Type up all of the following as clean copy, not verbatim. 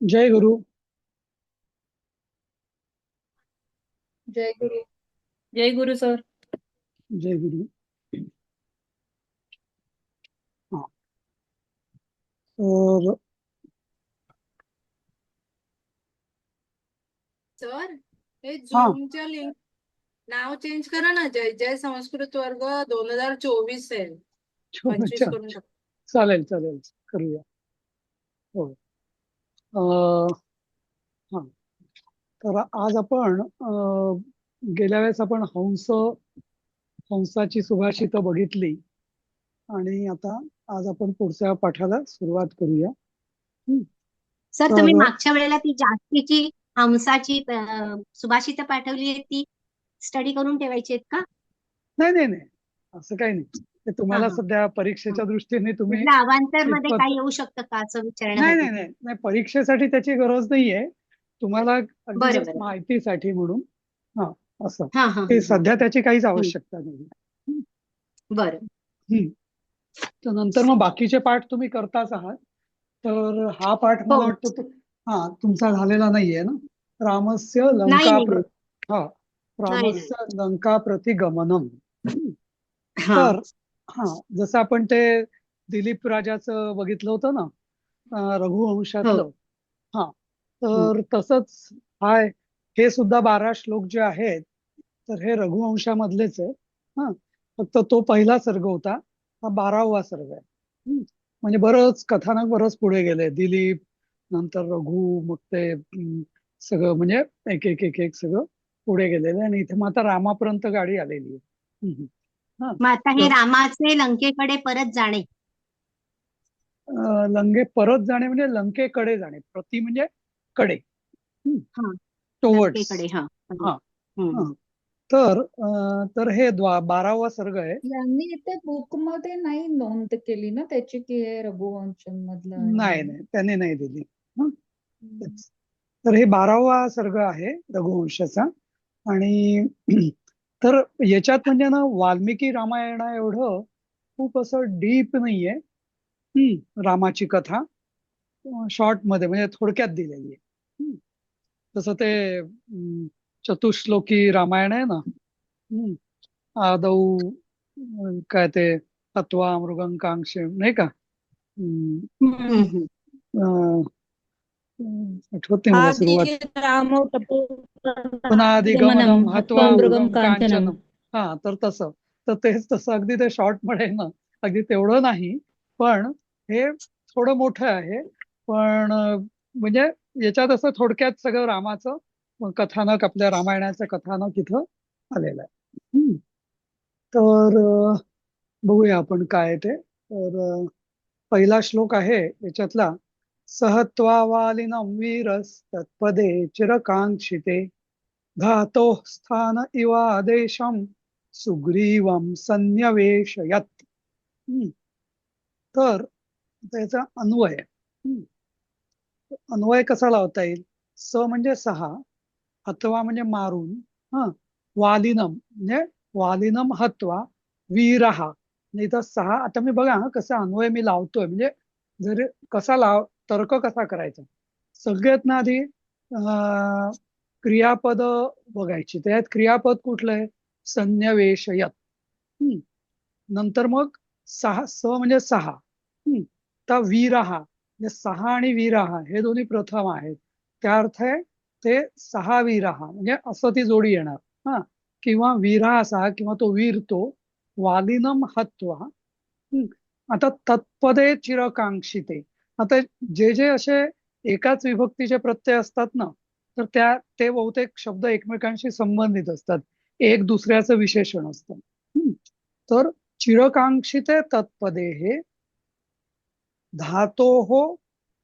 जय गुरु. जय गुरु. जय गुरु sir. जय गुरु. हा. तर sir, हे हा. झूमच्या लिंक नाव चेंज करा ना. जय जय संस्कृत वर्ग 2024 आहे. अच्छा. 25 करून टाका. चालेल चालेल, करूया. हो. अं, हा. तर आज आपण गेल्या वेळेस आपण हंसाची सुभाषितं बघितली. आणि आता आज आपण पुढच्या पाठाला सुरुवात करूया. हं. सर, तुम्ही तर मागच्या वेळेला ती जास्तीची हमसाची सुभाषित पाठवली आहे, ती स्टडी करून ठेवायची आहेत का? नाही नाही नाही, असं काही नाही. ते हा तुम्हाला हा सध्या हा. परीक्षेच्या दृष्टीने तुम्ही म्हटलं अवांतर मध्ये कितपत. काही येऊ शकतं का असं नाही विचारण्यासाठी. नाही नाही नाही, परीक्षेसाठी त्याची गरज नाहीये. तुम्हाला अगदी बरं जस्ट बरं. माहितीसाठी म्हणून. हा. असं. हा हा ते हा. सध्या त्याची काहीच हम्म. आवश्यकता नाही. हं. बरं. हं. तर नंतर मग बाकीचे पाठ तुम्ही करताच आहात. तर हा पाठ हो. मला वाटतं हा तुमचा झालेला नाहीये ना. रामस्य नाही लंका नाही नाही. हा. नाही नाही. रामस्य लंका प्रतिगमनम. हं. हा. तर हा, जसं आपण ते दिलीप राजाचं बघितलं होतं ना, हो. रघुवंशातलं. हा. हम्म. तर तसंच हाय. हे सुद्धा 12 श्लोक जे आहेत, तर हे रघुवंशामधलेच आहे. हा. फक्त तो पहिला सर्ग होता, हा 12वा सर्ग आहे. म्हणजे बरंच कथानक बरंच पुढे गेले. दिलीप, नंतर रघु, मग ते सगळं म्हणजे एक एक एक एक सगळं पुढे गेलेलं आहे. आणि इथे मग आता रामापर्यंत गाडी आलेली आहे. हा. मग आता हे तर रामाचे लंकेकडे परत जाणे. लंके परत जाणे म्हणजे लंकेकडे जाणे. प्रति म्हणजे कडे. हा. टुवर्ड्स. लंकेकडे. हा. हा. हम्म. हा. तर हे 12वा सर्ग आहे. यांनी इथे बुक मध्ये नाही नोंद केली ना त्याची की हे रघुवंशम मधलं आहे नाही म्हणून. नाही, त्याने नाही दिली. हं. हम्म. तेच. तर हे 12वा सर्ग आहे रघुवंशाचा. आणि तर याच्यात म्हणजे ना, वाल्मिकी रामायणा एवढं खूप असं डीप नाहीये. रामाची कथा शॉर्ट मध्ये म्हणजे थोडक्यात दिलेली आहे. हं. तसं ते चतुश्लोकी रामायण आहे ना. हं. आदौ काय ते तत्वा मृगंकांक्षे नाही का. हं. हम्म. हम्म. अं, आठवत नाही मला आदि सुरुवात. रामो पुनादिगमनम तपोगमनम हत्वा हत्वा मृगम मृगम कांचनम. कांचनम. हा. तर तसं. तर तेच तसं अगदी ते शॉर्ट मध्ये आहे ना. अगदी तेवढं नाही, पण हे थोडं मोठं आहे. पण म्हणजे याच्यात असं थोडक्यात सगळं रामाचं कथानक, आपल्या रामायणाचं कथानक इथं आलेलं आहे. तर बघूया आपण काय आहे ते. तर पहिला श्लोक आहे याच्यातला. सहत्वावालिनं वीरस् तत्पदे चिरकांक्षिते धातो स्थान इवादेशम सुग्रीवम संन्यवेशयत. हम्म. तर त्याचा अन्वय. अन्वय कसा लावता येईल? स म्हणजे सहा, अथवा म्हणजे मारून. हा. वालिनम म्हणजे वालिनम हत्वा वीरहा. नाही तर सहा. आता मी बघा कसा अन्वय मी लावतोय, म्हणजे जर कसा तर्क कसा करायचा. सगळ्यात ना आधी क्रियापद बघायची. त्यात क्रियापद कुठलं आहे? संन्यवेशयत. हम्म. नंतर मग सहा. स म्हणजे सहा. तर वीरहा म्हणजे सहा आणि वीरहा हे दोन्ही प्रथम आहेत. त्या अर्थ आहे ते सहा वीरहा म्हणजे असं ती जोडी येणार. हा. किंवा वीरा सहा, किंवा तो वीर तो. वालिनम हत्वा. आता तत्पदे चिरकांक्षिते. आता जे जे असे एकाच विभक्तीचे प्रत्यय असतात ना, तर ते बहुतेक शब्द एकमेकांशी संबंधित असतात. एक दुसऱ्याचं विशेषण असतं. तर चिरकांक्षिते तत्पदे हे धातोः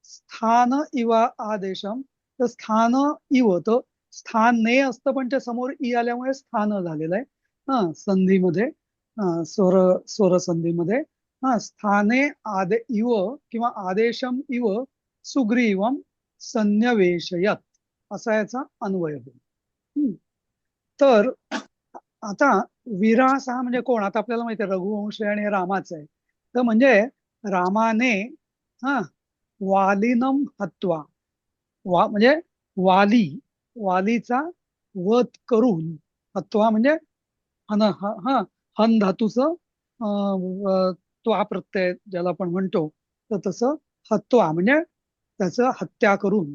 स्थान इव आदेशम. तर स्थान इव, तर स्थान ने असतं, पण त्या समोर ई आल्यामुळे स्थान झालेलं आहे. हा. संधीमध्ये, स्वर संधीमध्ये. हा. स्थाने इव किंवा आदेशम इव सुग्रीवम संन्यवेशयत, असा याचा अन्वय होईल. हम्म. तर आता विरास हा म्हणजे कोण? आता आपल्याला माहिती आहे रघुवंश आहे आणि हे रामाचं आहे. तर म्हणजे रामाने हा वालिनम हत्वा. म्हणजे वालीचा वध करून, हत्वा म्हणजे हन धातूचं त्वा प्रत्यय ज्याला आपण म्हणतो, तर तसं हत्वा म्हणजे त्याचं हत्या करून.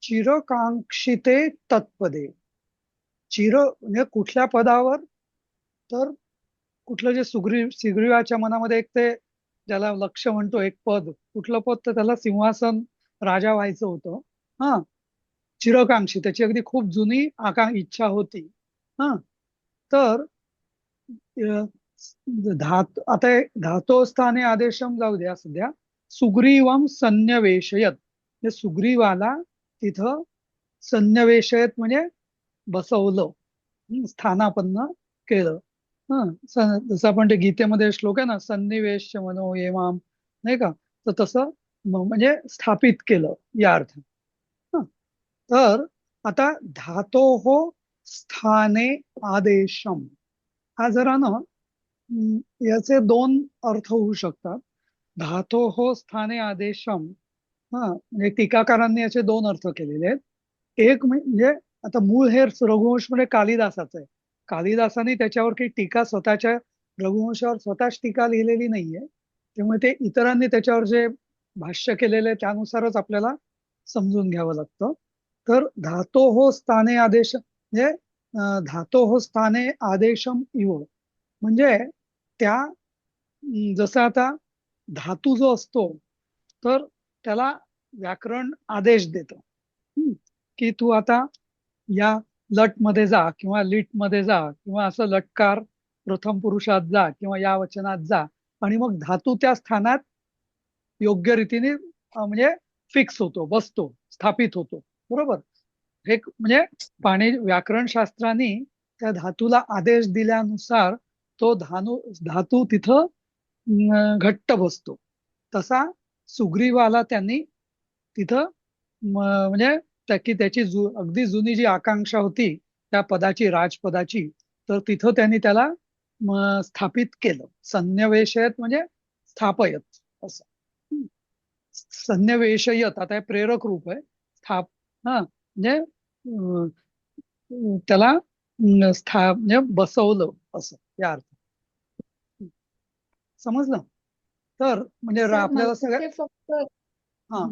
चिरकांक्षिते तत्पदे. म्हणजे कुठल्या पदावर, तर कुठलं जे सुग्रीवाच्या मनामध्ये एक ते ज्याला लक्ष म्हणतो, एक पद, कुठलं पद, तर त्याला सिंहासन राजा व्हायचं होतं. हा, चिरकांक्षी, त्याची अगदी खूप जुनी इच्छा होती. हा, तर आता धातो स्थाने आदेशम जाऊ द्या सध्या. सुग्रीवम संन्यवेशयत, म्हणजे सुग्रीवाला तिथं संन्यवेशयत म्हणजे बसवलं, स्थानापन्न केलं. जसं आपण ते गीतेमध्ये श्लोक आहे ना, सन्निवेश मनो ये माम, नाही का, तर तसं म्हणजे स्थापित केलं या अर्थ. तर आता धातोः स्थाने आदेशम, हा जरा ना याचे दोन अर्थ होऊ शकतात. धातोः स्थाने आदेशम, म्हणजे टीकाकारांनी याचे दोन अर्थ केलेले आहेत. एक म्हणजे आता मूळ हे रघुवंश म्हणजे कालिदासाचं आहे. कालिदासाने त्याच्यावर काही टीका स्वतःच्या रघुवंशावर स्वतःच टीका लिहिलेली नाहीये, त्यामुळे ते इतरांनी त्याच्यावर जे भाष्य केलेले त्यानुसारच आपल्याला समजून घ्यावं लागतं. तर धातोः स्थाने आदेश म्हणजे धातोः स्थाने आदेशम इव, म्हणजे त्या जसं आता धातू जो असतो, तर त्याला व्याकरण आदेश देतं की तू आता या लट मध्ये जा, किंवा लिट मध्ये जा, किंवा असं लटकार प्रथम पुरुषात जा, किंवा या वचनात जा, आणि मग धातू त्या स्थानात योग्य रीतीने म्हणजे फिक्स होतो, बसतो, स्थापित होतो. बरोबर. हे म्हणजे व्याकरण शास्त्राने त्या धातूला आदेश दिल्यानुसार तो धातू तिथं घट्ट बसतो. तसा सुग्रीवाला त्यांनी तिथं म्हणजे त्याची अगदी जुनी जी आकांक्षा होती त्या पदाची, राजपदाची, तर तिथं त्यांनी त्याला स्थापित केलं. संन्यवेशयत म्हणजे स्थापयत असं. संन्यवेशयत आता हे प्रेरक रूप आहे. म्हणजे त्याला म्हणजे बसवलं असं या अर्थ. समजलं? तर म्हणजे सर आपल्याला मला सगळ्या ते फक्त हा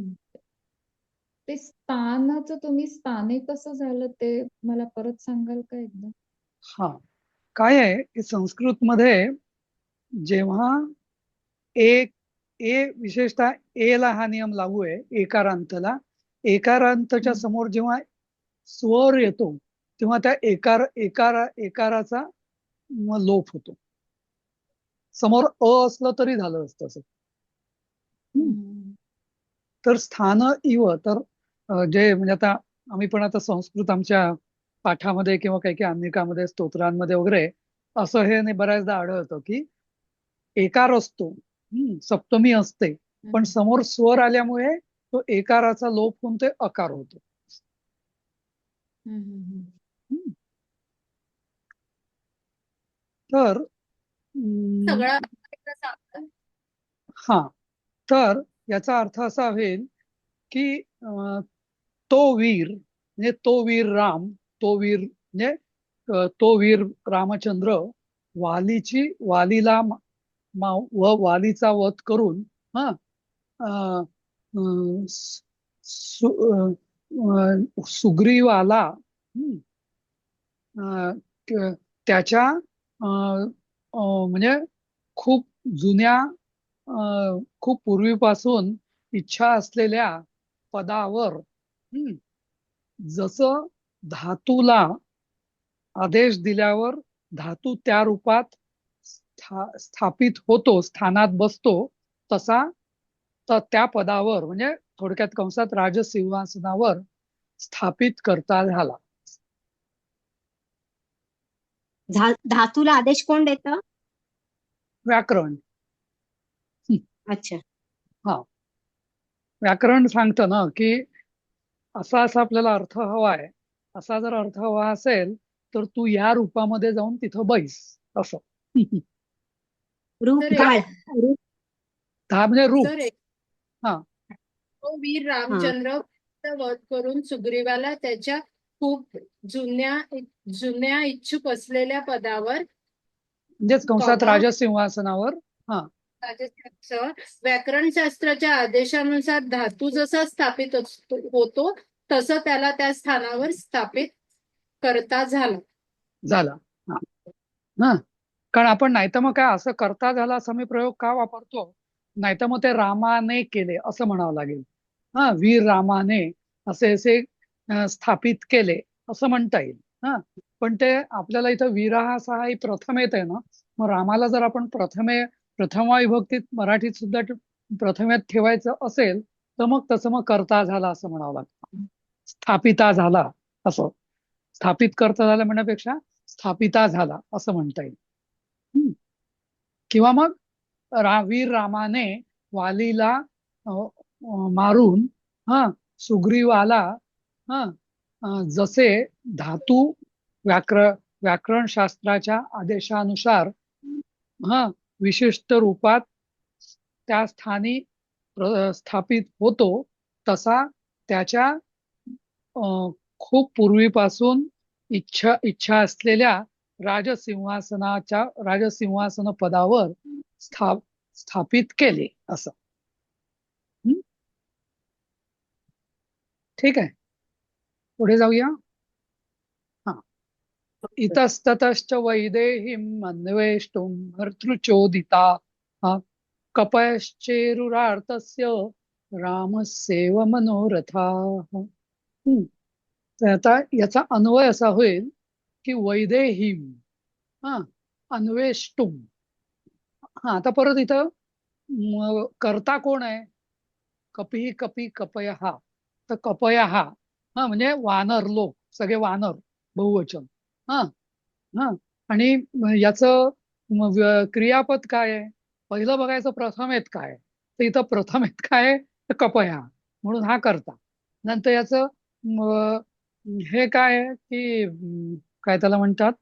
ते स्थानाचं तुम्ही स्थाने कसं झालं ते मला परत सांगाल का एकदा? हा काय आहे की संस्कृत मध्ये जेव्हा एक विशेषतः ए ला हा नियम लागू आहे, एकारांतला. एकारांतच्या समोर जेव्हा स्वर येतो तेव्हा त्या एकाराचा लोप होतो. समोर असलं तरी झालं असतं असं. तर स्थान इव, तर जे म्हणजे आता आम्ही पण आता संस्कृत आमच्या पाठामध्ये किंवा काही काही अन्निकामध्ये, स्तोत्रांमध्ये वगैरे असं हे बऱ्याचदा आढळतं की एकार असतो, सप्तमी असते, पण समोर स्वर आल्यामुळे तो एकाराचा लोप होऊन ते अकार होतो. तर सगळा हा, तर याचा अर्थ असा होईल की तो वीर म्हणजे तो वीर राम, तो वीर म्हणजे तो वीर रामचंद्र वालीला व वालीचा वध करून अं, अं, सुग्रीवाला त्याच्या म्हणजे खूप जुन्या खूप पूर्वीपासून इच्छा असलेल्या पदावर जसं धातूला आदेश दिल्यावर धातू त्या रूपात स्थापित होतो, स्थानात बसतो, तसा त्या पदावर म्हणजे थोडक्यात कंसात राजसिंहासनावर स्थापित करता झाला. धातूला आदेश कोण देतं? व्याकरण. अच्छा. हा, व्याकरण सांगतं ना की असा आपल्याला अर्थ हवा आहे, असा जर अर्थ हवा असेल तर तू या रूपामध्ये जाऊन तिथं बैस असं. रूप सर काळ. म्हणजे रूप. सर हा, तो वीर रामचंद्र वध करून सुग्रीवाला त्याच्या खूप जुन्या जुन्या इच्छुक असलेल्या पदावर म्हणजेच कंसात कॉमा राजसिंहासनावर हा व्याकरणशास्त्राच्या आदेशानुसार धातू जसा स्थापित होतो तसं त्याला त्या स्थानावर स्थापित करता झाला. झाला. हा ना, कारण आपण नाही तर मग काय असं करता झाला असं मी प्रयोग का वापरतो, नाही तर मग ते रामाने केले असं म्हणावं लागेल. हा, वीर रामाने असे असे स्थापित केले असं म्हणता येईल. हा, पण ते आपल्याला इथं वीरा सहा ही प्रथमेत आहे ना, मग रामाला जर आपण प्रथमा विभक्तीत मराठीत सुद्धा प्रथमेत ठेवायचं असेल तर मग तसं मग करता झाला असं म्हणावं लागतं. स्थापिता झाला असं, स्थापित करता झाला म्हणण्यापेक्षा स्थापिता झाला असं म्हणता येईल. किंवा मग वीर रामाने वालीला मारून सुग्रीवाला जसे धातू व्याकरणशास्त्राच्या आदेशानुसार विशिष्ट रूपात त्या स्थानी स्थापित होतो तसा त्याच्या खूप पूर्वीपासून इच्छा असलेल्या राजसिंहासन पदावर स्थापित केले असं. ठीक आहे, पुढे जाऊया. हा, इतस्ततश्च वैदेहीम् अन्वेष्टुं भर्तृचोदिता कपयश्चेरुरार्तस्य रामस्येव मनोरथाः. तर आता याचा अन्वय असा होईल की वैदेहीम अन्वेष्टुम. आता परत इथं कर्ता कोण आहे, कपी कपी कपय हा, तर कपय हा म्हणजे वानर लोक, सगळे वानर बहुवचन. हा हा आणि याचं क्रियापद काय आहे, पहिलं बघायचं प्रथमेत काय, तर इथं प्रथमेत काय आहे, तर कपया म्हणून हा करता. नंतर याचं हे काय आहे की काय त्याला म्हणतात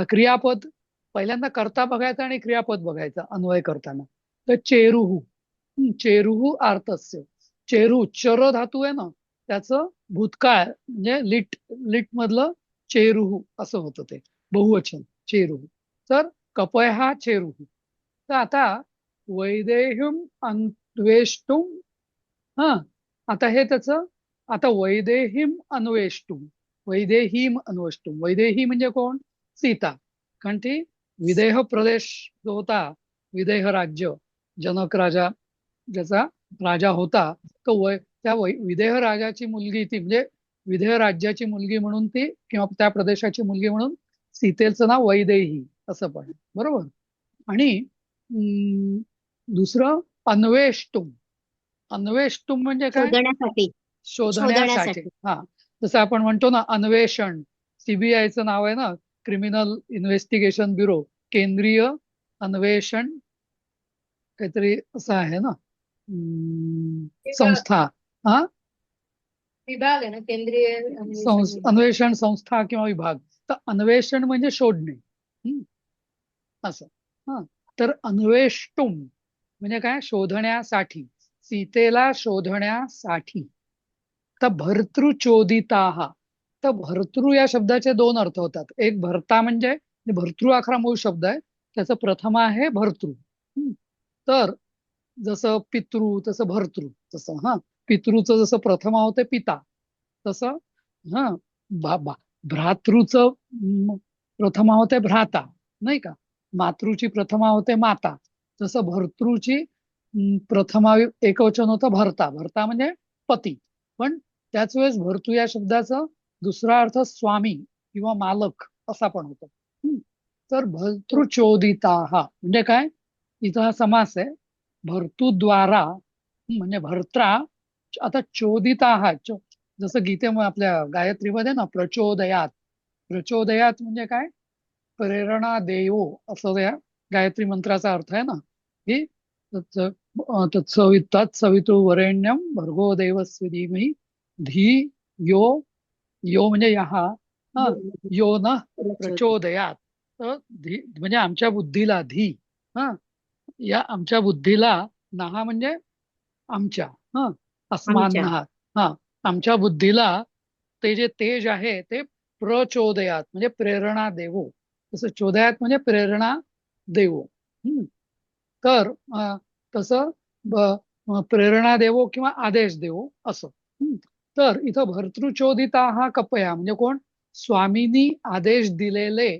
क्रियापद, पहिल्यांदा कर्ता बघायचा आणि क्रियापद बघायचं अन्वय करताना. तर चेरुहू, चेरुहू आर्तस्य, चेरू चर धातू आहे ना त्याचं भूतकाळ म्हणजे लिट मधलं चेरुहू असं होतं, ते बहुवचन चेरुहू. तर कपय हा चेरुहू. तर आता वैदेह्यम अन्वेष्टुम, आता हे त्याचं, आता वैदेहीम अन्वेष्टुम, वैदेहीम अन्वेष्टुम, वैदेही म्हणजे कोण, सीता. कारण ती विदेह प्रदेश जो होता, विदेह राज्य, जनक राजा ज्याचा राजा होता, तो त्या विदेह राजाची मुलगी ती, म्हणजे विदेह राज्याची मुलगी म्हणून ती, किंवा त्या प्रदेशाची मुलगी म्हणून सीतेचं नाव वैदेही असं पण, बरोबर. आणि दुसरं अन्वेष्टुम, अन्वेष्टुम म्हणजे काय, शोधण्यासाठी. शोधण्यासाठी. हा, जसं आपण म्हणतो ना अन्वेषण, सीबीआयचं नाव आहे ना, क्रिमिनल इन्व्हेस्टिगेशन ब्युरो, केंद्रीय अन्वेषण काहीतरी असं आहे ना संस्था. हा, विभाग आहे ना, केंद्रीय अन्वेषण संस्था किंवा विभाग. तर अन्वेषण म्हणजे शोधणे असं. तर अन्वेष्टुम म्हणजे काय, शोधण्यासाठी, सीतेला शोधण्यासाठी. तर भर्तृचोदिता, तर भर्तृ या शब्दाचे दोन अर्थ होतात. एक भर्ता म्हणजे भर्तृ आखरा मूळ शब्द आहे, त्याचं प्रथम आहे भर्तृ. तर जसं पितृ तसं भर्तृ, तसं पितृचं जसं प्रथमा होते पिता, तसं भ्रातृचं प्रथमा होते भ्राता, नाही का, मातृची प्रथमा होते माता, तसं भर्तृची प्रथमा एकवचन होतं भर्ता. भर्ता म्हणजे पती, पण त्याच वेळेस भर्तृ या शब्दाचा दुसरा अर्थ स्वामी किंवा मालक असा पण होतो. तर भर्तृचोदिता म्हणजे काय, इथं हा समास आहे, भर्तृद्वारा म्हणजे भर्त्रा. आता चोदिता जसं गीतेमध्ये आपल्या गायत्रीमध्ये ना प्रचोदयात, प्रचोदयात म्हणजे काय, प्रेरणा देवो असं या गायत्री मंत्राचा अर्थ आहे ना, की तत्सवितुर्वरेण्यं भर्गो देवस्य धीमहि धी यो यो म्हणजे यहा यो न प्रचोदयात. म्हणजे आमच्या बुद्धीला धी, या आमच्या बुद्धीला, नहा म्हणजे आमच्या, अस्मान्ना, हा, आमच्या बुद्धीला ते जे तेज आहे ते प्रचोदयात म्हणजे प्रेरणा देवो, तसं चोदयात म्हणजे प्रेरणा देवो. तर तसं प्रेरणा देवो किंवा आदेश देवो असं. तर इथं भर्तृचोदिता हा कपया म्हणजे कोण? स्वामींनी आदेश दिलेले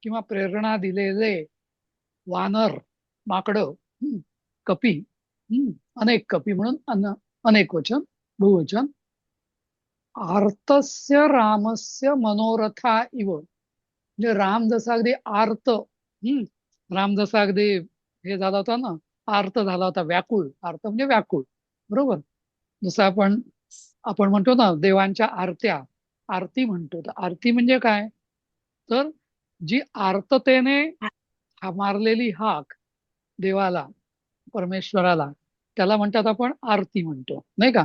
किंवा प्रेरणा दिलेले वानर, माकडं, कपी, अनेक कपी म्हणून अनेक वचन, बहुवचन. आर्तस्य रामस्य मनोरथा इव, म्हणजे राम जसा अगदी आर्त, राम जसा अगदी हे झाला होता ना, आर्त झाला होता, व्याकुळ, आर्त म्हणजे व्याकुळ, बरोबर. जसं आपण म्हणतो ना देवांच्या आरत्या, आरती म्हणतो. तर आरती म्हणजे काय? तर जी आर्ततेने मारलेली हाक देवाला, परमेश्वराला, त्याला म्हणतात आपण आरती म्हणतो, नाही का?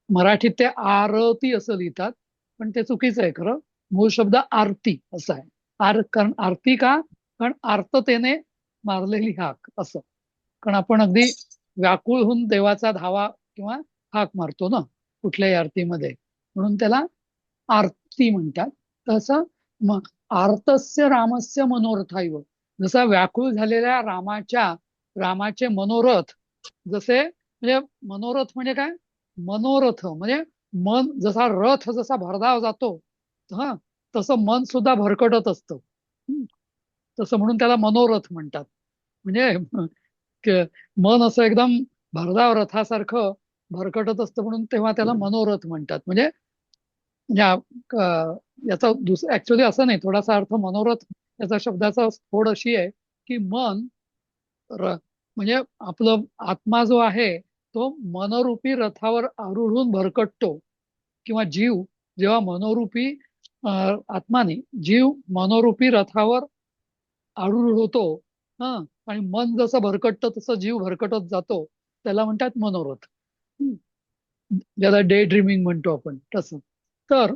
मराठीत ते आरती असं लिहितात, पण ते चुकीचं आहे. खरं मूळ शब्द आरती असा आहे. कारण आरती का? कारण आर्ततेने मारलेली हाक असं. कारण आपण अगदी व्याकुळ होऊन देवाचा धावा किंवा हाक मारतो ना कुठल्याही आरतीमध्ये, म्हणून त्याला आरती म्हणतात. तसं आर्तस्य रामस्य मनोरथाईव, जसा व्याकुळ झालेल्या रामाचे मनोरथ, जसे म्हणजे मनोरथ म्हणजे काय? मनोरथ म्हणजे मन, जसा रथ जसा भरधाव जातो, हा, तसं मन सुद्धा भरकटत असतं. तसं म्हणून त्याला मनोरथ म्हणतात. म्हणजे मन असं एकदम भरधाव रथासारखं भरकटत असतं, म्हणून तेव्हा त्याला मनोरथ म्हणतात. म्हणजे याचा ऍक्च्युअली असं नाही, थोडासा अर्थ मनोरथ याचा शब्दाचा थोड अशी आहे की मन म्हणजे आपलं आत्मा जो आहे तो मनोरूपी रथावर आरूढून भरकटतो, किंवा जीव जेव्हा मनोरूपी आत्माने जीव मनोरूपी रथावर आरूढ होतो, हा, आणि मन जसं भरकटतं तसं जीव भरकटत जातो, त्याला म्हणतात मनोरथ, ज्याला डे ड्रीमिंग म्हणतो आपण तसं. तर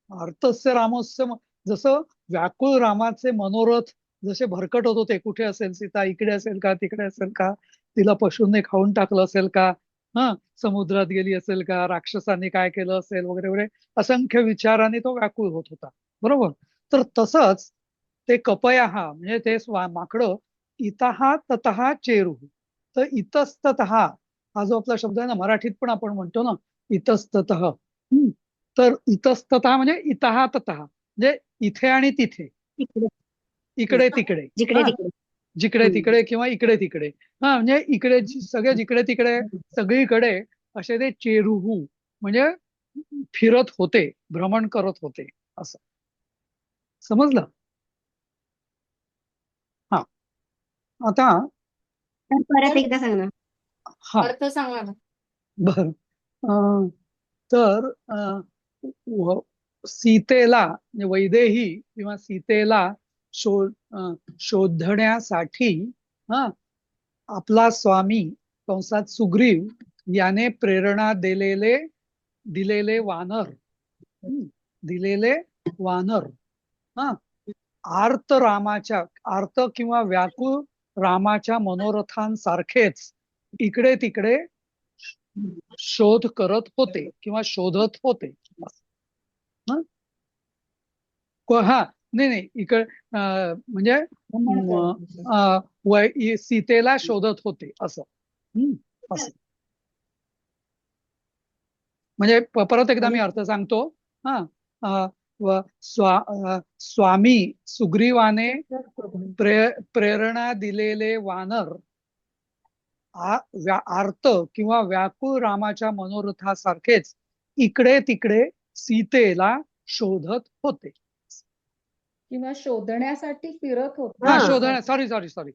अर्थस्य रामस्य, जसं व्याकुळ रामाचे मनोरथ जसे भरकटत होते, कुठे असेल सीता, इकडे असेल का, तिकडे असेल का, तिला पशूंनी खाऊन टाकलं असेल का, हा, समुद्रात गेली असेल का, राक्षसांनी काय केलं असेल, वगैरे वगैरे असंख्य विचारांनी तो व्याकुळ होत होता, बरोबर. तर तसंच ते कपयहा म्हणजे ते माकडं इतहा ततहा चेरू, तर इतस्ततः हा जो आपला शब्द आहे ना, मराठीत पण आपण म्हणतो ना इतस्ततः, तर इतस्ततः म्हणजे इतहा ततहा म्हणजे इथे आणि तिथे, तिकडे इकडे तिकडे, जिकडे हा, तिकडे. जिकडे तिकडे किंवा इकडे तिकडे, हा, म्हणजे इकडे सगळे जिकडे तिकडे सगळीकडे असे ते चेरुहू म्हणजे फिरत होते, भ्रमण करत होते, असं समजलं. हा, आता परत एकदा सांग ना. हा, अर्थ सांगा ना. बर. तर सीतेला म्हणजे वैदेही किंवा सीतेला शोधण्यासाठी, हा, आपला स्वामी कंसात सुग्रीव याने प्रेरणा दिलेले वानर, दिलेले वानर, हा, आर्त किंवा व्याकुळ रामाच्या मनोरथांसारखेच इकडे तिकडे शोध करत होते किंवा शोधत होते. हं? हा, नाही नाही, इकडे म्हणजे सीतेला शोधत होते असं, असं. म्हणजे परत एकदा मी अर्थ सांगतो. हा, स्वामी सुग्रीवाने प्रेरणा दिलेले वानर आर्त किंवा व्याकुळ रामाच्या मनोरथासारखेच इकडे तिकडे सीतेला शोधत होते. किंवा शोधण्यासाठी फिरत होते. हा, सॉरी सॉरी सॉरी,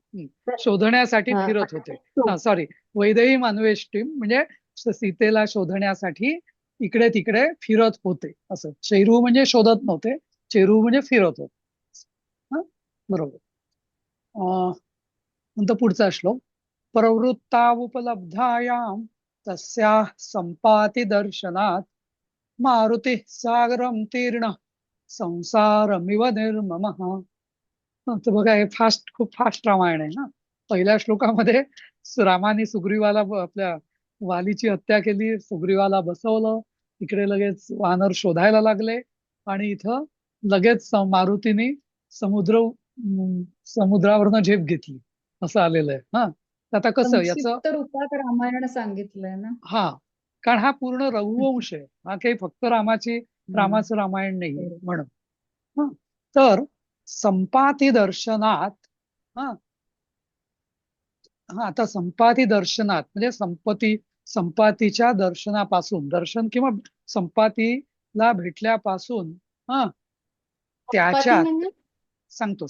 शोधण्यासाठी फिरत होते. हा, सॉरी, वैदेही अन्वेष्टिम म्हणजे सीतेला शोधण्यासाठी इकडे तिकडे फिरत होते असं. चेरू म्हणजे शोधत नव्हते, चेरू म्हणजे फिरत होते. बरोबर. नंतर पुढचा श्लोक, प्रवृत्तावुपलब्धायाम तस्याः संपाति दर्शनात् मारुती सागरम तीर्ण संसारमिव निर्ममः. तर बघा, हे खूप फास्ट रामायण आहे ना. पहिल्या श्लोकामध्ये रामाने सुग्रीवाला आपल्या वालीची हत्या केली, सुग्रीवाला बसवलं, इकडे लगेच वानर शोधायला लागले आणि इथं लगेच मारुतीने समुद्रावरनं झेप घेतली असं आलेलं आहे. हा, तर आता कसं याचं, संक्षिप्त रूपात रामायण सांगितलंय ना. हा, कारण हा पूर्ण रघुवंश आहे, हा काही फक्त रामाचं रामायण नाही बरोबर. म्हणून. हा, तर संपाती दर्शनात, हा हा आता संपाती दर्शनात म्हणजे संपातीच्या दर्शनापासून, दर्शन किंवा संपातीला भेटल्यापासून, हा संपाती त्याच्यात म्हणजे सांगतो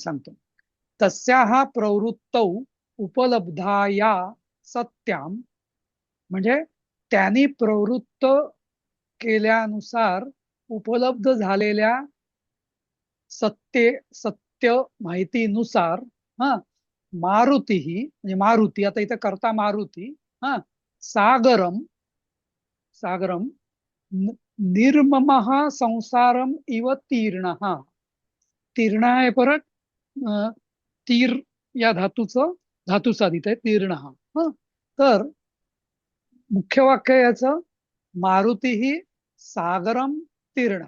तस्याहा प्रवृत्तौ उपलब्धाया सत्याम, म्हणजे त्यांनी प्रवृत्त केल्यानुसार उपलब्ध झालेल्या सत्य माहितीनुसार, हा मारुती म्हणजे मारुती, आता इथे करता मारुती, हा सागरम निर्ममः संसारम इव तीर्णः, तीर्ण आहे परत, अं, तीर या धातू साधित आहे तीर्ण हा. तर मुख्य वाक्य याचं मारुती ही सागरम तीर्ण.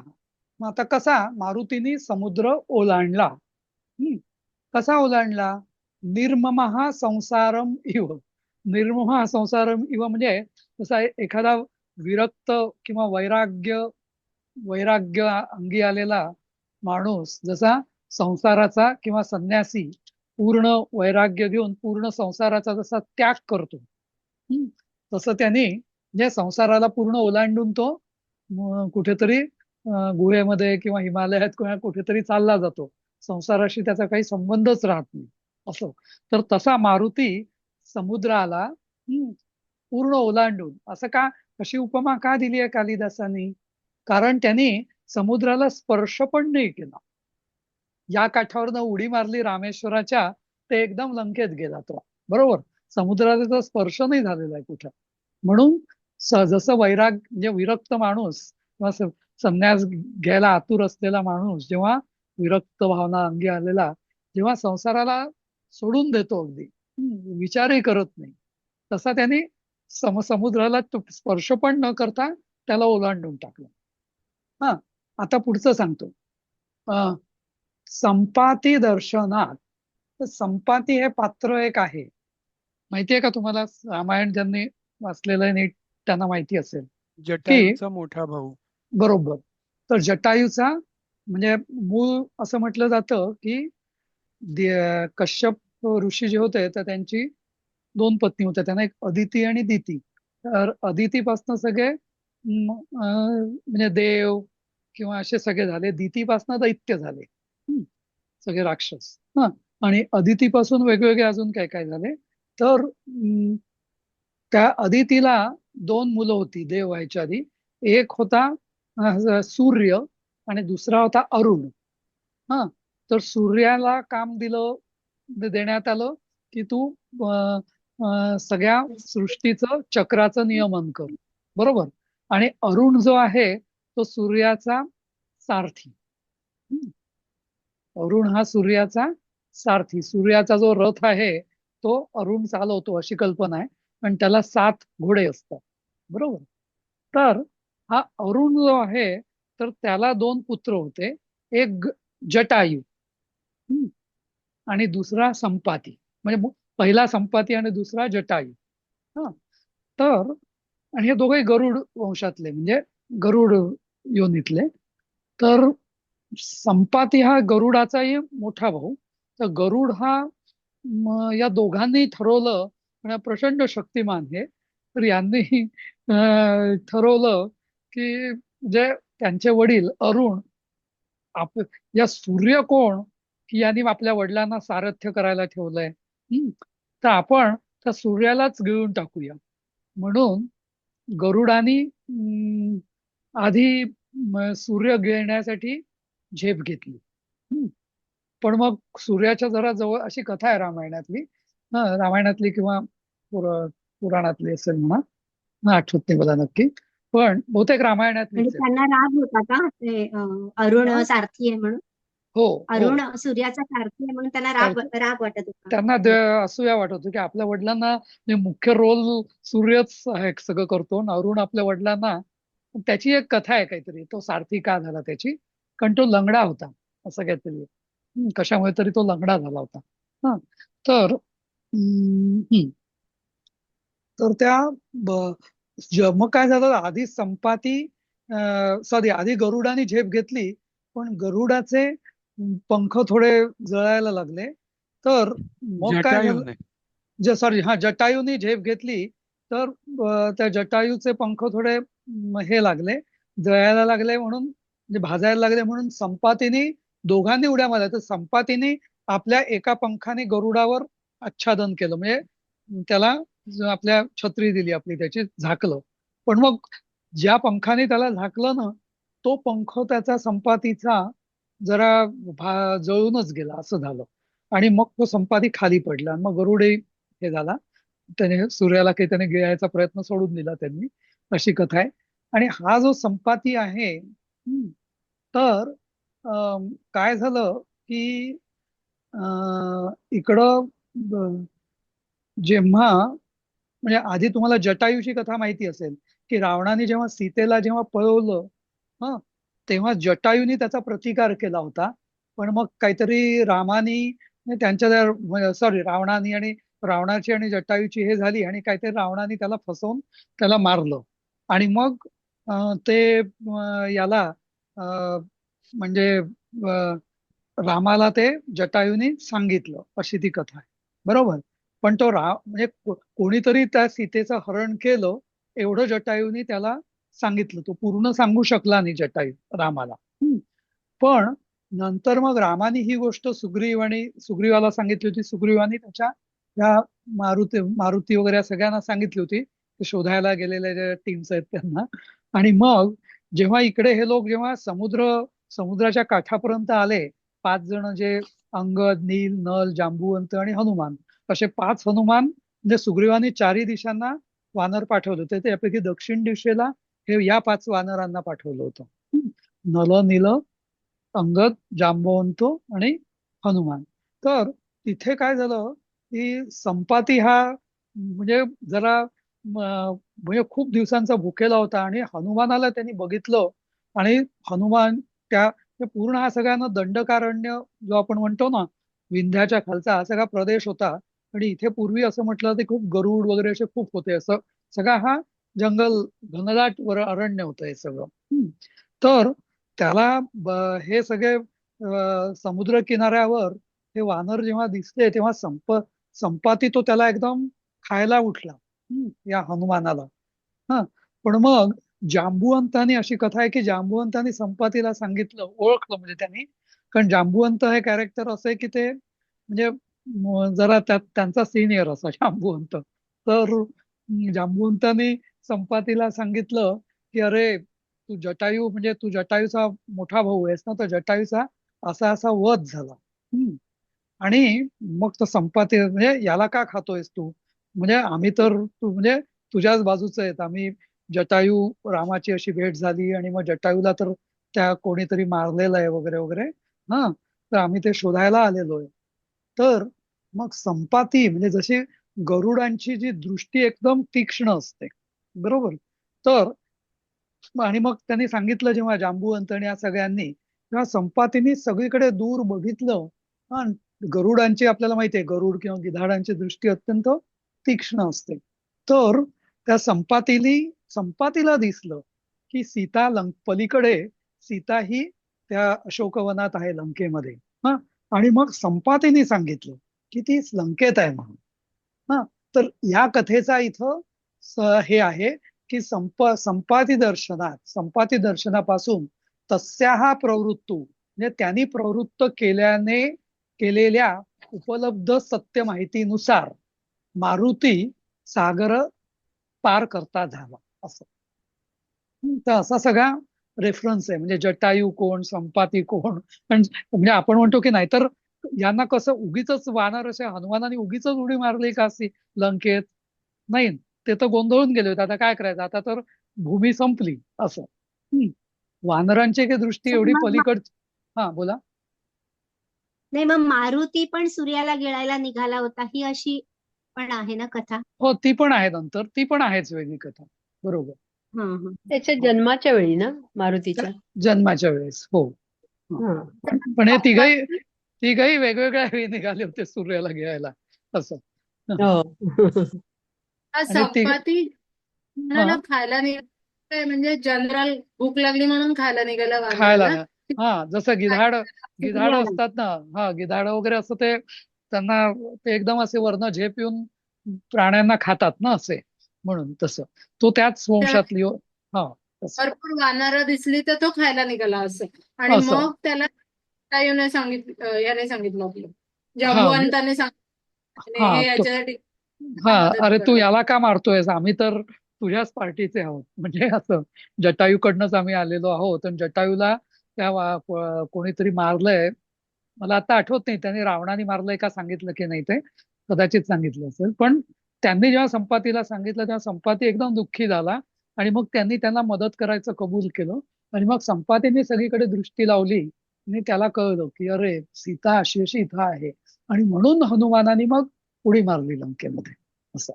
मग आता कसा मारुतीने समुद्र ओलांडला, कसा ओलांडला, निर्ममः संसारम इव, निर्ममः संसारम इव म्हणजे कसा एखादा विरक्त किंवा वैराग्य अंगी आलेला माणूस जसा संसाराचा किंवा संन्यासी पूर्ण वैराग्य घेऊन पूर्ण संसाराचा जसा त्याग करतो, तसं त्यांनी म्हणजे संसाराला पूर्ण ओलांडून तो कुठेतरी गुहेमध्ये किंवा हिमालयात किंवा कुठेतरी चालला जातो, संसाराशी त्याचा काही संबंधच राहत नाही असं. तर तसा मारुती समुद्राला पूर्ण ओलांडून, असं का, कशी उपमा का दिली आहे कालिदासांनी, कारण त्यांनी समुद्राला स्पर्श पण नाही केला. या काठावरनं उडी मारली रामेश्वराच्या, ते एकदम लंकेत गेला तो, बरोबर, समुद्राचा तर स्पर्श नाही झालेला आहे कुठं. म्हणून जसं म्हणजे विरक्त माणूस किंवा संन्यास घ्यायला आतुर असलेला माणूस जेव्हा विरक्त भावना अंगी आलेला जेव्हा संसाराला सोडून देतो, अगदी विचारही करत नाही, तसा त्यांनी समुद्राला स्पर्श पण न करता त्याला ओलांडून टाकलं. हा, आता पुढचं सांगतो. संपाती दर्शनात, तर संपाती हे पात्र एक आहे, माहितीये का तुम्हाला, रामायण ज्यांनी वाचलेलं आहे नीट त्यांना माहिती असेल की, जटायूचा मोठा भाऊ. बरोबर, तर जटायूचा म्हणजे मूळ असं म्हटलं जातं की कश्यप ऋषी जे होते तर त्यांची 2 पत्नी होत्या, त्यांना एक अदिती आणि दिती. तर अदितीपासून सगळे म्हणजे देव किंवा असे सगळे झाले, दितीपासून दैत्य झाले, सगळे राक्षस. हा, आणि अदितीपासून वेगवेगळे अजून काय काय झाले. तर त्या अदितीला 2 मुलं होती देव व्हायच्या आधी, एक होता सूर्य आणि दुसरा होता अरुण. हा, तर सूर्याला काम देण्यात आलं की तू सगळ्या सृष्टीचं चक्राचं नियमन कर, बरोबर, आणि अरुण जो आहे तो सूर्याचा सारथी. अरुण हा सूर्याचा सारथी, सूर्याचा जो रथ आहे तो अरुण चालवतो अशी कल्पना आहे, पण त्याला 7 घोडे असतात, बरोबर. तर हा अरुण जो आहे तर त्याला 2 पुत्र होते, एक जटायू आणि दुसरा संपाती, म्हणजे पहिला संपाती आणि दुसरा जटायू. हा, तर आणि हे दोघे गरुड वंशातले म्हणजे गरुड योनीतले. तर संपाती हा गरुडाचाही मोठा भाऊ. तर गरुड हा या दोघांनी ठरवलं, म्हणजे प्रचंड शक्तिमान आहे, तर यांनी ठरवलं की म्हणजे त्यांचे वडील अरुण, या सूर्य कोण की यांनी आपल्या वडिलांना सारथ्य करायला ठेवलंय, तर आपण त्या सूर्यालाच गिळून टाकूया. म्हणून गरुडानी आधी सूर्य गिळण्यासाठी झेप घेतली. पण मग सूर्याच्या जरा जवळ, अशी कथा आहे रामायणातली, रामायणातली किंवा पुराणातली असेल म्हणा, आठवत नाही मला नक्की, पण बहुतेक म्हणजे रामायणातलीच आहे. त्यांना राग होता का ते अरुण हा? सारथी आहे म्हणून? हो हो अरुण सूर्याचा सारखी आहे म्हणून त्यांना तर राग वाटत होता. त्यांना असूया वाटत होती की आपल्या वडिलांना म्हणजे मुख्य रोल सूर्यच आहे सगळं करतो आणि अरुण आपल्या वडिलांना. त्याची एक कथा आहे काहीतरी, तो सारथी का झाला त्याची, कारण तो लंगडा होता असं काहीतरी. कशामुळे तरी तो लंगडा झाला होता. हा तर तर त्या मग काय झालं, आधी संपाती सॉरी आधी गरुडाने झेप घेतली, पण गरुडाचे पंख थोडे जळायला लागले. तर मग काय झालं, जटायूने सॉरी हा जटायूने झेप घेतली. तर त्या जटायूचे पंख थोडे हे लागले, जळायला लागले म्हणून, म्हणजे भाजायला लागले म्हणून संपातीने दोघांनी उड्या मारल्या. तर संपातीने आपल्या एका पंखाने गरुडावर आच्छादन केलं, म्हणजे त्याला आपल्या छत्री दिली आपली, त्याची झाकलं. पण मग ज्या पंखाने त्याला झाकलं ना, तो पंख त्याचा संपातीचा जरा जळूनच गेला असं झालं. आणि मग तो संपाती खाली पडला आणि मग गरुडही हे झाला. त्याने सूर्याला काही त्याने गिळायचा प्रयत्न सोडून दिला त्यांनी, अशी कथा आहे. आणि हा जो संपाती आहे, तर काय झालं की इकडं जेव्हा म्हणजे आधी तुम्हाला जटायूची कथा माहिती असेल की रावणाने जेव्हा सीतेला पळवलं, हा, तेव्हा जटायूने त्याचा प्रतिकार केला होता. पण मग काहीतरी रामानी म्हणजे त्यांच्या सॉरी रावणाने आणि रावणाची आणि जटायूची हे झाली आणि काहीतरी रावणाने त्याला फसवून त्याला मारलं. आणि मग ते याला म्हणजे रामाला ते जटायूने सांगितलं, अशी ती कथा आहे. बरोबर. पण तो म्हणजे कोणीतरी त्या सीतेचं हरण केलं एवढं जटायूने त्याला सांगितलं, तो पूर्ण सांगू शकला नाही जटायू रामाला. पण नंतर मग रामाने ही गोष्ट सुग्रीवाला सांगितली होती. सुग्रीवाने त्याच्या या मारुती वगैरे सगळ्यांना सांगितली होती, ते शोधायला गेलेले जे टीम्स आहेत त्यांना. आणि मग जेव्हा इकडे हे लोक जेव्हा समुद्राच्या काठापर्यंत आले, 5 जण जे अंगद, नील, नल, जांबुवंत आणि हनुमान, असे 5 हनुमान, म्हणजे सुग्रीवाने 4ही दिशांना वानर पाठवले होते. त्यापैकी दक्षिण दिशेला हे या 5 वानरांना पाठवलं होतं. नल, नील, अंगद, जांबवंत आणि हनुमान. तर तिथे काय झालं की संपाती हा म्हणजे जरा म्हणजे खूप दिवसांचा भुकेला होता आणि हनुमानाला त्यांनी बघितलं. आणि हनुमान ते पूर्ण हा सगळ्यांना दंडकारण्य जो आपण म्हणतो ना, विंध्याच्या खालचा हा सगळा प्रदेश होता. आणि इथे पूर्वी असं म्हटलं ते खूप गरुड वगैरे असे खूप होते, असं सगळा हा जंगल घनदाट अरण्य होतं हे सगळं. तर त्याला हे सगळे समुद्र किनाऱ्यावर हे वानर जेव्हा दिसले तेव्हा संपाती तो त्याला एकदम खायला उठला, या हनुमानाला. हा, पण मग जांबुवंतानी, अशी कथा आहे की जांबुवंतानी संपातीला सांगितलं, ओळखलं म्हणजे त्यांनी. कारण जांबुवंत हे कॅरेक्टर असं आहे की ते म्हणजे जरा त्यांचा सिनियर असा जांबुवंत. तर जांबुवंतानी संपातीला सांगितलं की अरे तू जटायूचा मोठा भाऊ आहेस ना, तर जटायूचा असा असा वध झाला. आणि मग तो संपाती म्हणजे याला का खातोयस तू, म्हणजे आम्ही तर तू म्हणजे तुझ्याच बाजूचे आहेत आम्ही. जटायू रामाची अशी भेट झाली आणि मग जटायूला तर त्या कोणीतरी मारलेलं आहे वगैरे वगैरे. हा, तर आम्ही ते शोधायला आलेलो आहे. तर मग संपाती म्हणजे जशी गरुडांची जी दृष्टी एकदम तीक्ष्ण असते, बरोबर. तर आणि मग त्यांनी सांगितलं जेव्हा जांबुवंत आणि या सगळ्यांनी, तेव्हा संपातीने सगळीकडे दूर बघितलं. हा, गरुडांची आपल्याला माहिती आहे, गरुड किंवा गिधाडांची दृष्टी अत्यंत तीक्ष्ण असते. तर त्या संपातीला दिसलं की पलीकडे सीता ही त्या अशोकवनात आहे लंकेमध्ये. हा, आणि मग संपातीने सांगितलं की ती लंकेत आहे म्हणून. हा, तर या कथेचा इथं हे आहे की संपाती दर्शनापासून तस्याहा प्रवृत्तू, म्हणजे त्यांनी प्रवृत्त केलेल्या उपलब्ध सत्य माहितीनुसार मारुती सागर पार करता झाला, असं. तर असा सगळा रेफरन्स आहे. म्हणजे जटायू कोण, संपाती कोण. म्हणजे आपण म्हणतो की नाहीतर यांना कसं उगीच वानर असे हनुमानाने उगीच उडी मारली का अशी लंकेत, नाही, ते तर गोंधळून गेले होते. आता काय करायचं, आता तर भूमी संपली असं. वानरांची काही दृष्टी सर एवढी मग पलीकड. हा, बोला. नाही, मग मारुती पण सूर्याला गिळायला निघाला होता, ही अशी पण आहे ना कथा? हो, ती पण आहे नंतर, ती पण आहेच वेगळी कथा. बरोबर. हं, हं. त्याच्या हो. जन्माच्या वेळी ना त्या मारुतीच्या. जन्माच्या वेळेस. हो. हं. हा पण हे संपाती तिघही वेगवेगळ्या वेळी निघाले होते सूर्याला घ्यायला असं. हं. हो आणि ती संपाती म्हणाला हा खायला निघाला म्हणजे जनरल भूक लागली म्हणून खायला निघाला खायला वानराला. ना. हा, जसं गिधाड सूर्याला. असतात ना. हा, गिधाड वगैरे असं ते त्यांना ते एकदम असे वर्ण झेप येऊन प्राण्यांना खातात ना असे, म्हणून तसं तो त्याच वंशातली हा तसं भरपूर वानरं दिसली तर तो खायला निघाला असं. आणि असं. मग त्याला जटायूने सांगितलं, याने सांगितलं आपलं हा जांबुवंताने सांगितलं हा हे तो याच्यासाठी हा मदत अरे, तू करतात. याला का मारतोयस, आम्ही तर तुझ्याच पार्टीचे आहोत, म्हणजे असं जटायूकडनंच आम्ही आलेलो आहोत. आणि जटायूला त्या कोणीतरी मारलंय. मला आता आठवत नाही त्याने रावणाने मारलंय का सांगितलं की नाही, ते कदाचित सांगितलं असेल. पण त्यांनी जेव्हा संपातीला सांगितलं तेव्हा संपाती एकदम दुःखी झाला. आणि मग त्यांनी त्यांना मदत करायचं कबूल केलं. आणि मग संपातीने सगळीकडे दृष्टी लावली आणि त्याला कळलं की अरे, सीता अशी अशी इथं आहे. आणि म्हणून हनुमानाने मग उडी मारली लंकेमध्ये असं.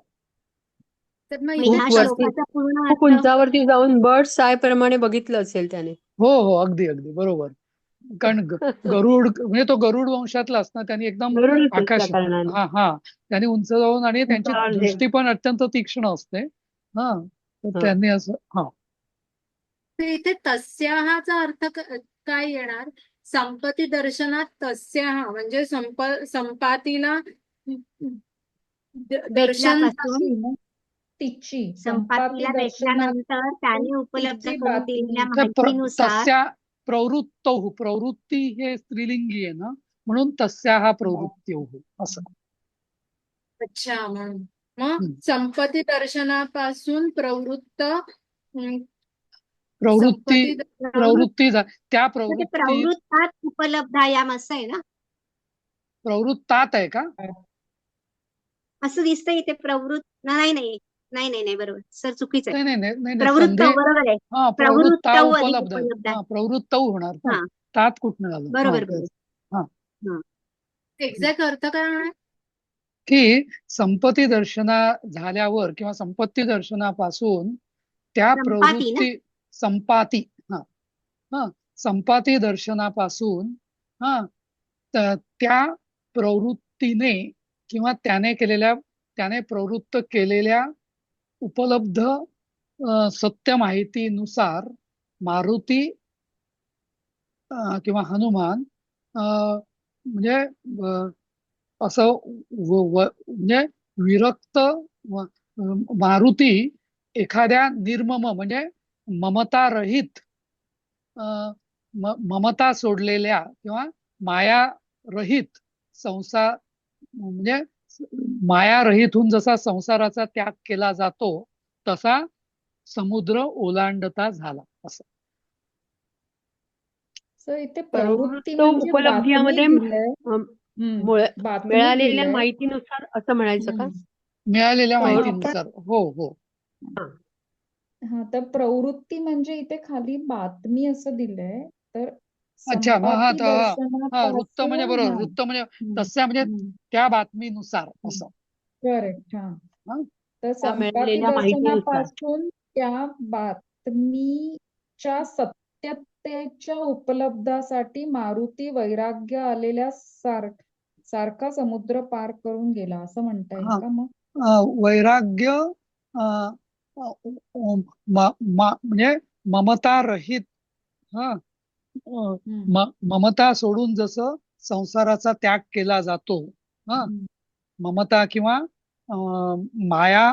तर मग मग इथे ह्या खूप वरती, श्लोकाचा पूर्ण खूप अर्थ उंचावरती जाऊन बर्ड्स आय प्रमाणे बघितलं असेल त्याने. हो हो, अगदी अगदी बरोबर. कारण गरुड म्हणजे तो गरुड वंशातलाच ना, त्यांनी एकदम गरुडच असल्या आकाश कारणाने हा हा त्यांनी उंच जाऊन, आणि त्यांची उंचावर हे दृष्टी पण अत्यंत तीक्ष्ण असते. हा, तर हा. त्यांनी असं हा तर इथे तस्याहाचा अर्थ काय येणार? संपत्ती दर्शनात तस्याहा म्हणजे संपातीला दर्शन भेटल्यापासून तिची संपाती संपातीला भेटल्यानंतर दर्शनातून त्याने उपलब्ध तिची करून दिलेल्या बातमी. माहितीनुसार तस्या प्रवृत्ती हे स्त्रीलिंगी आहे ना, म्हणून तस्या हा प्रवृत्ती असं. अच्छा मग हम्म. संपत्ती दर्शनापासून प्रवृत्ती संपत्ती प्रवृत्त त्या ते प्रवृत्ती प्रवृत्तात उपलब्धायाम असं आहे ना, प्रवृत्तात आहे का? असं दिसतंय इथे प्रवृत्त. नाही नाही नाही नाही नाही, बरोबर सर, चुकीचं आहे. नाही नाही नाही नाही नाही, प्रवृत्त संधी. बरोबर आहे. हा, प्रवृत्ता प्रवृत्त अधिक उपलब्ध आहे. उपलब्ध आहे. हा, प्रवृत्त होणार ना. हा, तात कुठनं आलं? हा, बरोबर बरोबर. तेच. हा, हा. एक्झॅक्ट अर्थ काय होणार? की संपत्ती दर्शना झाल्यावर किंवा संपत्ती दर्शनापासून त्या संपाती ना. प्रवृत्ती संपाती हा हा संपाती दर्शनापासून हा त्या प्रवृत्तीने किंवा त्याने प्रवृत्त केलेल्या उपलब्ध सत्य माहितीनुसार मारुती किंवा हनुमान म्हणजे असं म्हणजे विरक्त मारुती एखाद्या निर्मम म्हणजे ममता रहित ममता सोडलेल्या किंवा माया रहित संसार म्हणजे माया रहित होऊन जसा संसाराचा त्याग केला जातो तसा समुद्र ओलांडता झाला असं. सो इथे प्रवृत्ती प्रवृत्त म्हणजे बातमी उपलब्ध्यामध्ये दिलंय. बातमी मिळालेल्या दिलंय. माहितीनुसार असं म्हणायचं का? मिळालेल्या प्रवृत्त माहितीनुसार. हो हो. हा, तर प्रवृत्ती म्हणजे इथे खाली बातमी असं दिलंय. तर अच्छा, मग हा संपाती हा, वृत्त म्हणजे दर्शनापासून बरोबर. वृत्त म्हणजे तस्या म्हणजे त्या बातमीनुसार असं. करेक्ट. हा, हा तर त्या संपाती मिळालेल्या माहितीनुसार. दर्शनापासून त्या बातमीच्या सत्यतेच्या उपलब्धासाठी मारुती वैराग्य आलेल्या सारखा समुद्र पार करून गेला असं म्हणता येईल हा का मग? वैराग्य म्हणजे ममता रहित. हा ममता सोडून जसं संसाराचा त्याग केला जातो. हा, ममता किंवा माया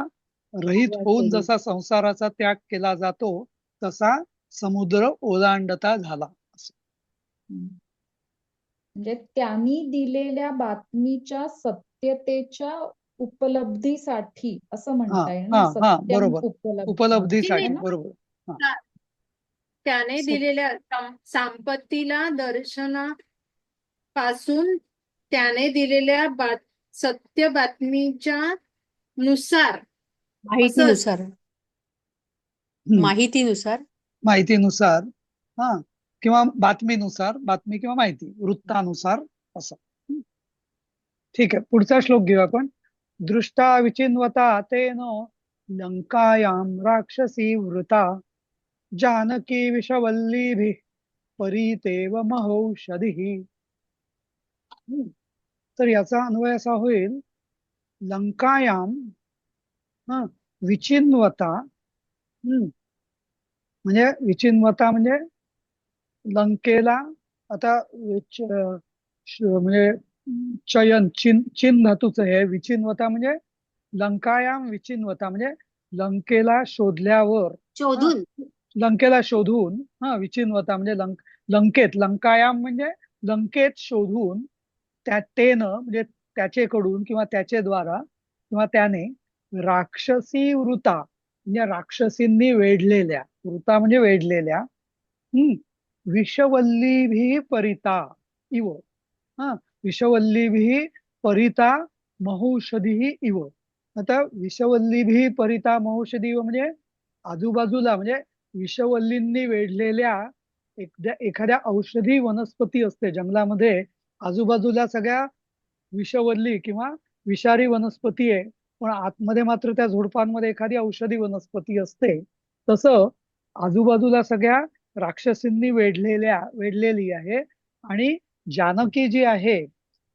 रहित होऊन जसा संसाराचा त्याग केला जातो तसा समुद्र ओलांडता झाला असं. म्हणजे त्यांनी दिलेल्या बातमीच्या सत्यतेच्या उपलब्धीसाठी असं हा म्हणता येईल हा ना, हा, सत्यम बरोबर. उपलब्धी है उपलब्धीसाठी ना? बरोबर. हा, त्याने दिलेल्या संपत्तीला दर्शनापासून त्याने दिलेल्या सत्य बातमीच्या नुसार असं माहितीनुसार माहितीनुसार. हा, किंवा बातमीनुसार, बातमी किंवा माहिती, वृत्तानुसार असं. ठीक आहे, पुढचा श्लोक घेऊ आपण. दृष्टा विचिन्वता तेन लंकायां राक्षसी वृता जानकी विषवल्लीभिः परीतेव महौषधिः. तर याचा अन्वय असा होईल, लंकायाम विचिन्वता, म्हणजे विचिन्वता म्हणजे लंकेला, आता म्हणजे चयन चिन धातूचं हे विचिन्वता म्हणजे लंकायाम विचिन्वता म्हणजे लंकेला शोधल्यावर, शोधून लंकेला शोधून, विचिन्वता म्हणजे लंकेत, लंकायाम म्हणजे लंकेत शोधून, तेन म्हणजे त्याचेकडून किंवा त्याचे द्वारा किंवा त्याने राक्षसी वृता म्हणजे राक्षसींनी वेढलेल्या, वृता म्हणजे वेढलेल्या, विषवल्लीभी परिता इव, विषवल्लीभी परिता महौषधी इव. आता विषवल्लीभी परिता महौषधी इव म्हणजे आजूबाजूला, म्हणजे विषवल्लींनी वेढलेल्या एखाद्या औषधी वनस्पती असते जंगलामध्ये, आजूबाजूला सगळ्या विषवल्ली किंवा विषारी वनस्पती आहे, पण आतमध्ये मात्र त्या झुडपांमध्ये एखादी औषधी वनस्पती असते. तसं आजूबाजूला सगळ्या राक्षसींनी वेढलेली आहे, आणि जानकी जी आहे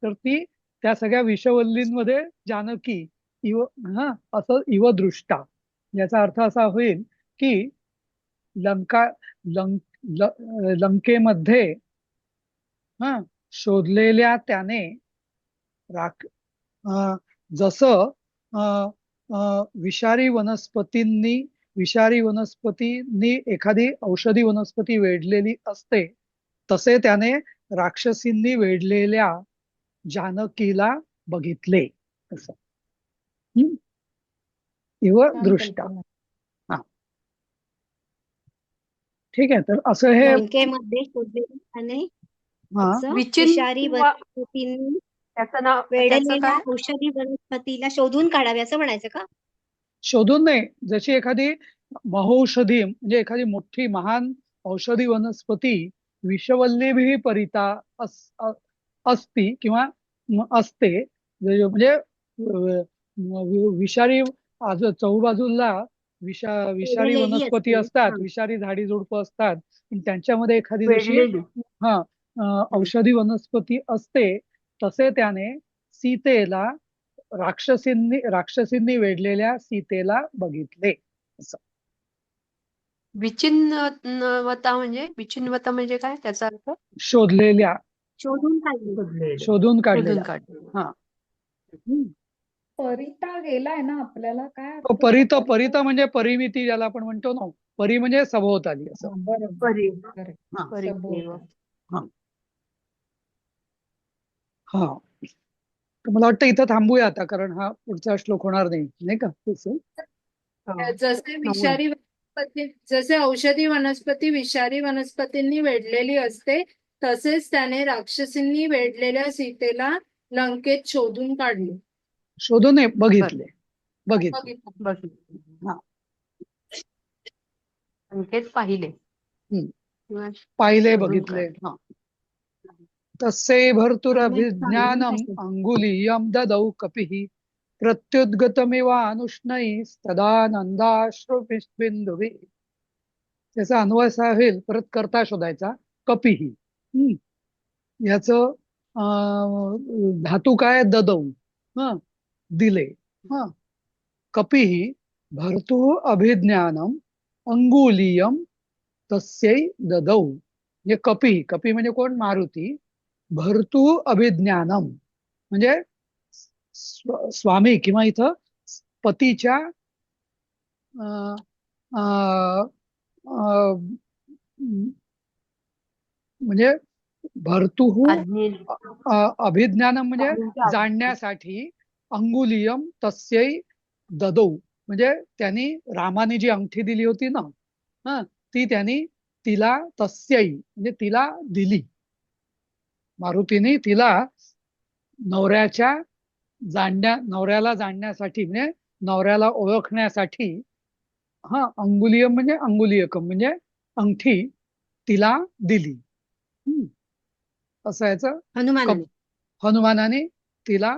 तर ती त्या सगळ्या विषवल्लींमध्ये जानकी इव, असं इव दृष्टा, याचा अर्थ असा होईल की लंका लंकेमध्ये शोधलेल्या त्याने जसं विषारी वनस्पतींनी एखादी औषधी वनस्पती वेढलेली असते, तसे त्याने राक्षसींनी वेढलेल्या जानकीला बघितले, असं इव छान दृष्टा. कल्पना. ठीक आहे, तर असं हे लंकेमध्ये शोधलेली त्याने असं विचिन विषारी किंवा वनस्पतींनी त्याचं नाव, त्याचं वेढलेल्या काय? औषधी वनस्पतीला शोधून काढावे असं म्हणायचं का? शोधून नाही, जशी एखादी महौषधी म्हणजे एखादी मोठी महान औषधी वनस्पती विषवल्लीभी परिता असती किंवा असते, म्हणजे विषारी चहूबाजूला विषारी वेढलेली वनस्पती असते. असतात, विषारी झाडी झुडपं असतात, पण त्यांच्यामध्ये एखादी जशी वेढलेली. औषधी वनस्पती असते, तसे त्याने सीतेला राक्षसींनी वेढलेल्या सीतेला बघितले, असं. विचिन्वता म्हणजे काय त्याचा अर्थ? शोधलेल्या, शोधून काढली. शोधून शोधून काढलेल्या. काढले. परिता गेलाय ना आपल्याला, काय अर्थ होता परित परिता? म्हणजे परिमिती ज्याला आपण म्हणतो ना, परी म्हणजे सभोवताली असं. बरोबर. परी Correct. हा सभोवताली. हा तर मला वाटतं इथं थांबूया आता, कारण हा पुढचा श्लोक होणार नाही का तसं? जसे औषधी वनस्पती विषारी वनस्पतींनी वेढलेली असते, तसेच त्याने राक्षसींनी वेढलेल्या सीतेला लंकेत शोधून काढले. शोधून बघितले. हा. संकेत पाहिले. पाहिले, शोधून बघितले. काढले. हा. तस्यै भर्तुरभिज्ञानम् अंगुलीयं ददौ कपिः प्रत्युद्गतमिवानुष्णैस्तदानन्दाश्रुबिन्दुभिः. त्याचा अन्वय असा होईल, परत करता शोधायचा, कपिही. याचं धातू काय? ददौ, दिले. कपिही भर्तु अभिज्ञानम अंगुलीयम तस्यै ददौ. म्हणजे कपी म्हणजे कोण? मारुती. भर्तु अभिज्ञानम म्हणजे स्वामी किंवा इथं पतीच्या म्हणजे भर्तुः अभिज्ञानम म्हणजे जाणण्यासाठी, अंगुलीयम तस्यै ददौ म्हणजे त्यांनी रामाने जी अंगठी दिली होती ना, ती त्यांनी तिला तस्यै म्हणजे तिला दिली. मारुतीने तिला नवऱ्याला जाणण्यासाठी म्हणजे नवऱ्याला ओळखण्यासाठी, अंगुलीयम म्हणजे अंगुलीयकम म्हणजे अंगठी तिला दिली, असं याचं. हनुमानाने हनुमानाने तिला